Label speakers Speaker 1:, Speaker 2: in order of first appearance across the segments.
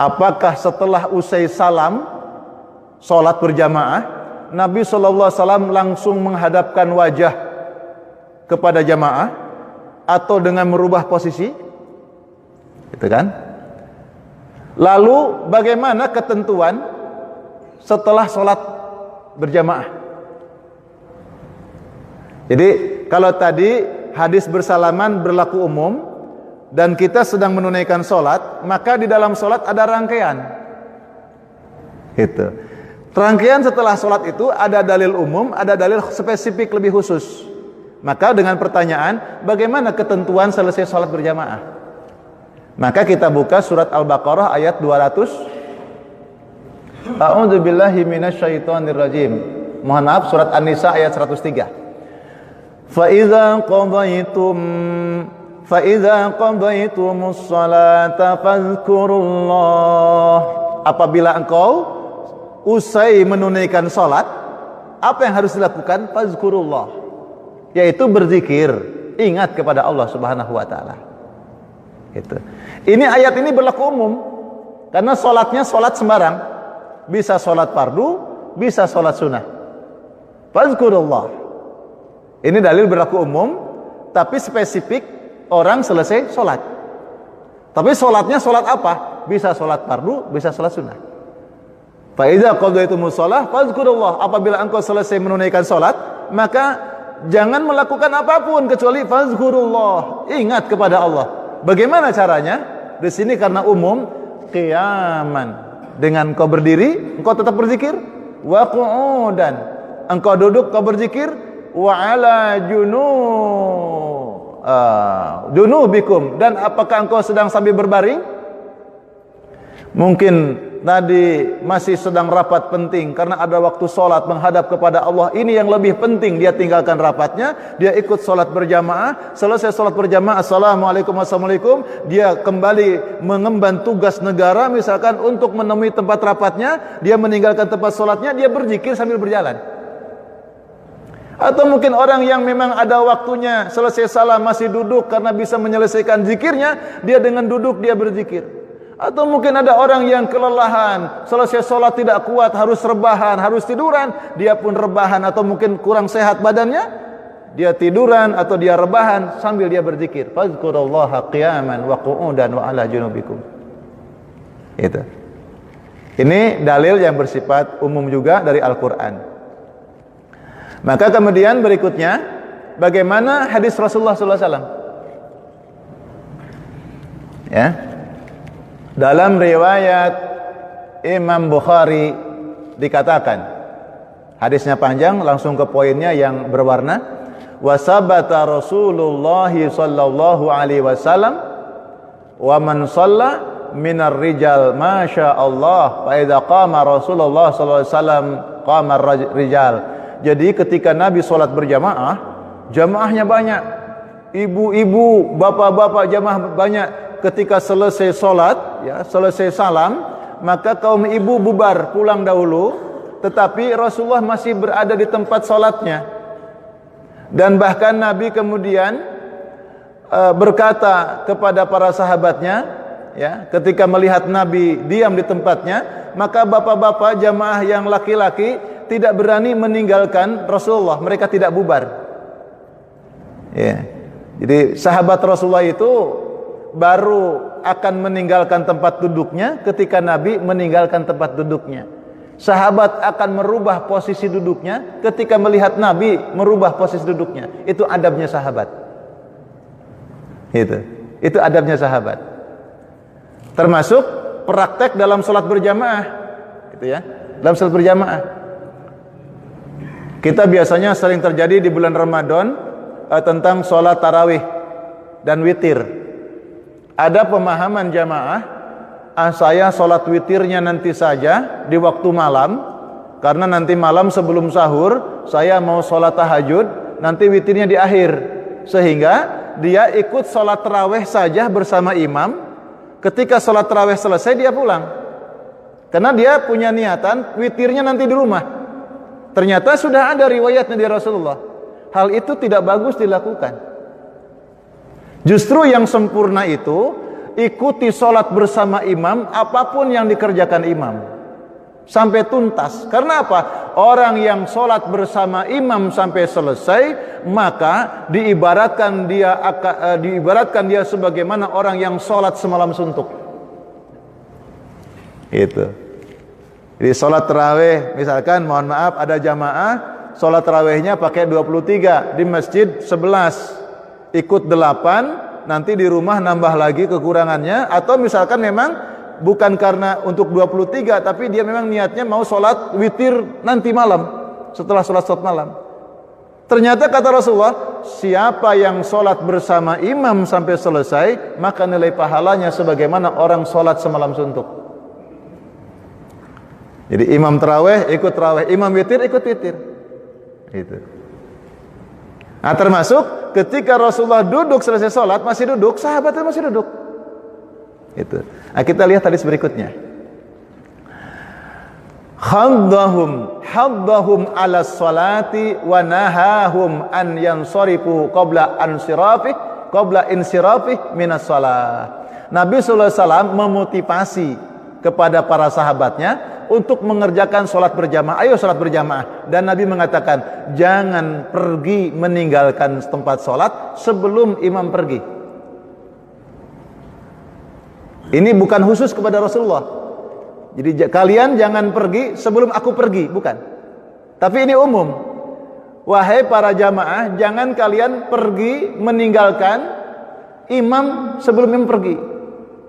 Speaker 1: apakah setelah usai salam sholat berjamaah, Nabi SAW langsung menghadapkan wajah kepada jamaah atau dengan merubah posisi? Gitu kan? Lalu bagaimana ketentuan setelah sholat berjamaah? Jadi kalau tadi hadis bersalaman berlaku umum dan kita sedang menunaikan sholat, maka di dalam sholat ada rangkaian. Gitu. Rangkaian setelah sholat itu ada dalil umum, ada dalil spesifik lebih khusus. Maka dengan pertanyaan, bagaimana ketentuan selesai sholat berjamaah? Maka kita buka surat Al-Baqarah ayat 200. A'udzubillahi minasyaitonirrajim. Mohon maaf, surat An-Nisa ayat 103. Fa'idza qadaytumus salata fadhkurullah. Apabila engkau usai menunaikan salat, apa yang harus dilakukan? Fadhkurullah, yaitu berzikir, ingat kepada Allah Subhanahu wa taala. Gitu. Ini ayat ini berlaku umum karena salatnya salat sembarang. Bisa salat fardu, bisa salat sunnah. Fadhkurullah. Ini dalil berlaku umum, tapi spesifik orang selesai sholat. Tapi sholatnya sholat apa? Bisa sholat fardu, bisa sholat sunnah. Fa idza qadaytumus shalah fadhkurullah. Apabila engkau selesai menunaikan sholat, maka jangan melakukan apapun kecuali fadhkurullah, ingat kepada Allah. Bagaimana caranya? Di sini karena umum, qiyaman. Dengan engkau berdiri, engkau tetap berzikir. Wa qu'udan. Engkau duduk, engkau berzikir. Wa ala junubikum, dan apakah engkau sedang sambil berbaring? Mungkin tadi masih sedang rapat penting karena ada waktu sholat menghadap kepada Allah. Ini yang lebih penting, dia tinggalkan rapatnya, dia ikut sholat berjamaah. Selesai sholat berjamaah, assalamualaikum, assalamualaikum, dia kembali mengemban tugas negara misalkan untuk menemui tempat rapatnya, dia meninggalkan tempat sholatnya, dia berzikir sambil berjalan. Atau mungkin orang yang memang ada waktunya, selesai salam masih duduk karena bisa menyelesaikan zikirnya, dia dengan duduk dia berzikir. Atau mungkin ada orang yang kelelahan, selesai sholat tidak kuat, harus rebahan, harus tiduran, dia pun rebahan. Atau mungkin kurang sehat badannya, dia tiduran atau dia rebahan sambil dia berzikir. Fadhkurullaha qiyaman wa qu'udan wa ala junubikum. Itu. Ini dalil yang bersifat umum juga dari Al-Quran. Maka kemudian berikutnya, bagaimana hadis Rasulullah SAW? Ya, dalam riwayat Imam Bukhari dikatakan, hadisnya panjang, langsung ke poinnya yang berwarna. Wasabata Rasulullah sallallahu alaihi wasallam wa man shalla minar rijal masya Allah fa idza qama Rasulullah sallallahu alaihi wasallam qama rijal. Jadi ketika Nabi sholat berjamaah, jamaahnya banyak, ibu-ibu, bapak-bapak jamaah banyak. Ketika selesai sholat, ya, selesai salam, maka kaum ibu bubar pulang dahulu, tetapi Rasulullah masih berada di tempat sholatnya. Dan bahkan Nabi kemudian berkata kepada para sahabatnya, ya, ketika melihat Nabi diam di tempatnya, maka bapak-bapak jamaah yang laki-laki tidak berani meninggalkan Rasulullah, mereka tidak bubar. Ya. Jadi sahabat Rasulullah itu baru akan meninggalkan tempat duduknya ketika Nabi meninggalkan tempat duduknya. Sahabat akan merubah posisi duduknya ketika melihat Nabi merubah posisi duduknya. Itu adabnya sahabat. Itu adabnya sahabat. Termasuk praktek dalam sholat berjamaah. Gitu ya. Dalam sholat berjamaah. Kita biasanya sering terjadi di bulan Ramadan tentang sholat tarawih dan witir. Ada pemahaman jamaah, saya sholat witirnya nanti saja di waktu malam, karena nanti malam sebelum sahur saya mau sholat tahajud, nanti witirnya di akhir, sehingga dia ikut sholat tarawih saja bersama imam. Ketika sholat tarawih selesai dia pulang, karena dia punya niatan witirnya nanti di rumah. Ternyata sudah ada riwayatnya dari Rasulullah. Hal itu tidak bagus dilakukan. Justru yang sempurna itu ikuti sholat bersama imam, apapun yang dikerjakan imam sampai tuntas. Karena apa? Orang yang sholat bersama imam sampai selesai, maka diibaratkan dia sebagaimana orang yang sholat semalam suntuk. Itu. Jadi sholat tarawih, misalkan mohon maaf ada jamaah sholat tarawihnya pakai 23, di masjid 11, ikut 8, nanti di rumah nambah lagi kekurangannya. Atau misalkan memang bukan karena untuk 23, tapi dia memang niatnya mau sholat witir nanti malam, setelah sholat malam. Ternyata kata Rasulullah, siapa yang sholat bersama imam sampai selesai, maka nilai pahalanya sebagaimana orang sholat semalam suntuk. Jadi imam tarawih ikut tarawih, imam witir ikut witir. Itu. Nah, termasuk ketika Rasulullah duduk selesai sholat, masih duduk, sahabatnya masih duduk. Itu. Nah, kita lihat hadis berikutnya. Haddahum ala sholati wa nahahum an yansarifu qabla insirafih minas shalah. Nabi sallallahu alaihi wasallam memotivasi kepada para sahabatnya untuk mengerjakan sholat berjamaah. Ayo sholat berjamaah. Dan Nabi mengatakan, jangan pergi meninggalkan tempat sholat sebelum imam pergi. Ini bukan khusus kepada Rasulullah. Jadi kalian jangan pergi sebelum aku pergi, bukan. Tapi ini umum. Wahai para jamaah, jangan kalian pergi meninggalkan imam sebelum imam pergi.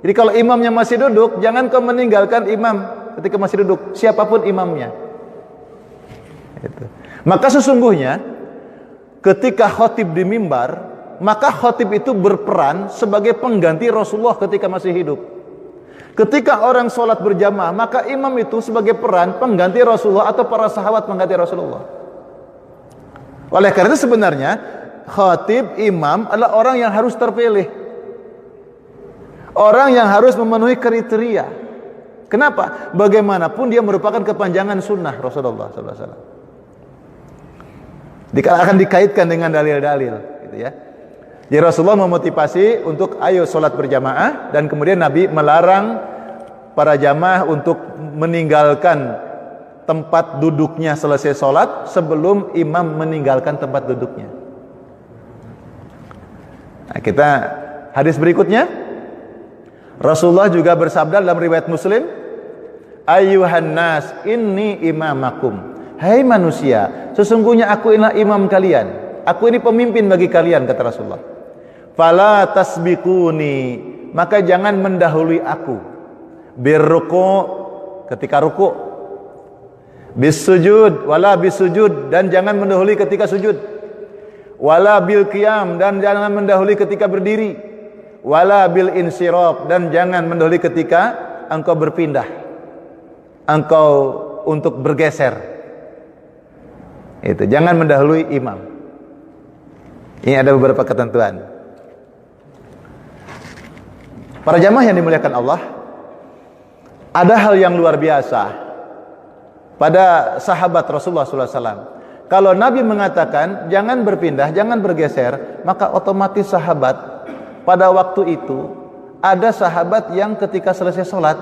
Speaker 1: Jadi kalau imamnya masih duduk, jangan kau meninggalkan imam ketika masih duduk, siapapun imamnya. Itu. Maka sesungguhnya ketika khotib di mimbar, maka khotib itu berperan sebagai pengganti Rasulullah ketika masih hidup. Ketika orang sholat berjamaah, maka imam itu sebagai peran pengganti Rasulullah atau para sahabat pengganti Rasulullah. Oleh karena itu sebenarnya khotib, imam adalah orang yang harus terpilih, orang yang harus memenuhi kriteria. Kenapa? Bagaimanapun dia merupakan kepanjangan sunnah Rasulullah SAW. Akan dikaitkan dengan dalil-dalil, gitu ya. Jadi Rasulullah memotivasi untuk ayo sholat berjamaah, dan kemudian Nabi melarang para jamaah untuk meninggalkan tempat duduknya selesai sholat sebelum imam meninggalkan tempat duduknya. Nah, kita hadis berikutnya, Rasulullah juga bersabda dalam riwayat Muslim, ayyuhan nas inni imamakum. Hai manusia, sesungguhnya aku inilah imam kalian. Aku ini pemimpin bagi kalian, kata Rasulullah. Fala tasbiquni, maka jangan mendahului aku. Birruku, ketika ruku. Bisujud, wala bisujud, dan jangan mendahului ketika sujud. Wala bil qiyam, dan jangan mendahului ketika berdiri. Wala bil insiraf, dan jangan mendahului ketika engkau berpindah, engkau untuk bergeser. Itu, jangan mendahului imam. Ini ada beberapa ketentuan. Para jamaah yang dimuliakan Allah, ada hal yang luar biasa pada sahabat Rasulullah SAW. Kalau Nabi mengatakan jangan berpindah, jangan bergeser, maka otomatis sahabat pada waktu itu ada sahabat yang ketika selesai sholat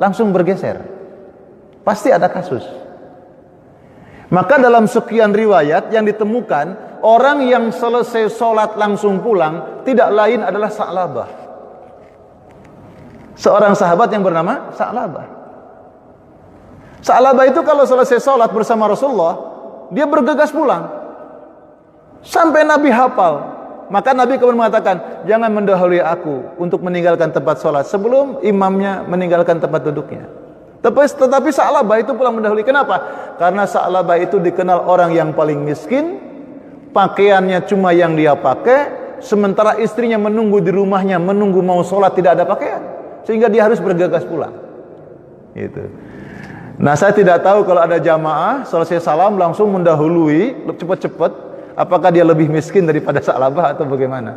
Speaker 1: langsung bergeser. Pasti ada kasus. Maka dalam sekian riwayat yang ditemukan, orang yang selesai sholat langsung pulang tidak lain adalah Sa'labah, seorang sahabat yang bernama Sa'labah. Sa'labah itu kalau selesai sholat bersama Rasulullah, dia bergegas pulang sampai Nabi hafal. Maka Nabi kemudian mengatakan, jangan mendahului aku untuk meninggalkan tempat sholat sebelum imamnya meninggalkan tempat duduknya. Tetapi Sa'labah itu pulang mendahului. Kenapa? Karena Sa'labah itu dikenal orang yang paling miskin, pakaiannya cuma yang dia pakai, sementara istrinya menunggu di rumahnya, menunggu mau sholat tidak ada pakaian, sehingga dia harus bergegas pulang. Gitu. Nah, saya tidak tahu kalau ada jamaah selesai salam langsung mendahului cepat-cepat, apakah dia lebih miskin daripada Sa'labah atau bagaimana?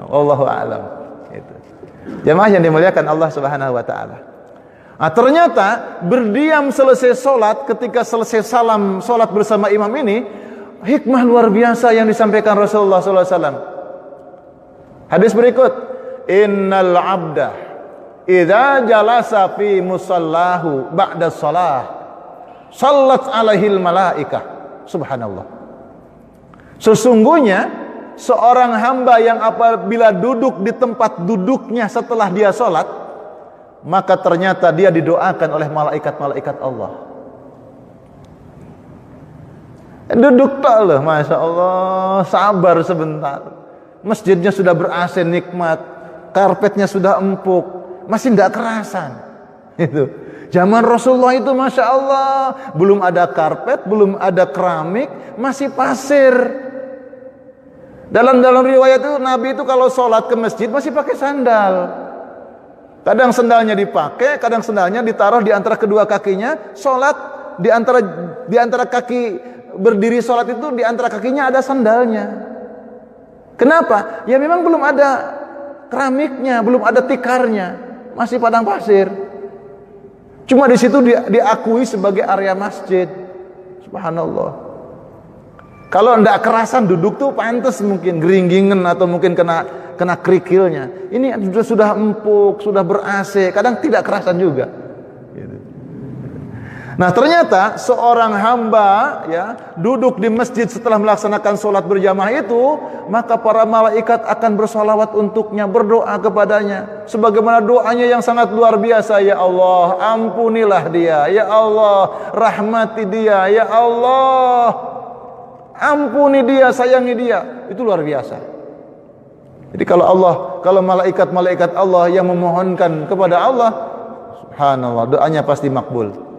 Speaker 1: Wallahu a'lam. Gitu. Jamaah yang dimuliakan Allah Subhanahu wa taala. Nah, ternyata berdiam selesai sholat, ketika selesai salam sholat bersama imam ini, hikmah luar biasa yang disampaikan Rasulullah SAW. Hadis berikut, innal abda idza jalasa fi musallahu ba'da shalah sallat alaihil malaikah. Subhanallah. Sesungguhnya seorang hamba yang apabila duduk di tempat duduknya setelah dia sholat, maka ternyata dia didoakan oleh malaikat-malaikat Allah. Duduk tak loh, Masya Allah, sabar sebentar. Masjidnya sudah ber-AC nikmat, karpetnya sudah empuk, masih tidak kerasan. Itu. Zaman Rasulullah itu Masya Allah, belum ada karpet, belum ada keramik, masih pasir. Dalam riwayat itu Nabi itu kalau sholat ke masjid masih pakai sandal. Kadang sandalnya dipakai, kadang sandalnya ditaruh di antara kedua kakinya. Sholat di antara kaki berdiri sholat itu di antara kakinya ada sandalnya. Kenapa? Ya memang belum ada keramiknya, belum ada tikarnya, masih padang pasir. Cuma di situ diakui sebagai area masjid. Subhanallah. Kalau tidak kerasan duduk tuh pantas mungkin geringgingan atau mungkin kena kerikilnya. Ini sudah empuk, sudah ber-AC, kadang tidak kerasan juga. Nah ternyata seorang hamba ya duduk di masjid setelah melaksanakan sholat berjamaah itu, maka para malaikat akan bersolawat untuknya, berdoa kepadanya. Sebagaimana doanya yang sangat luar biasa, ya Allah ampunilah dia, ya Allah rahmati dia, ya Allah ampuni dia, sayangi dia. Itu luar biasa. Jadi kalau malaikat-malaikat Allah yang memohonkan kepada Allah, subhanallah, doanya pasti makbul.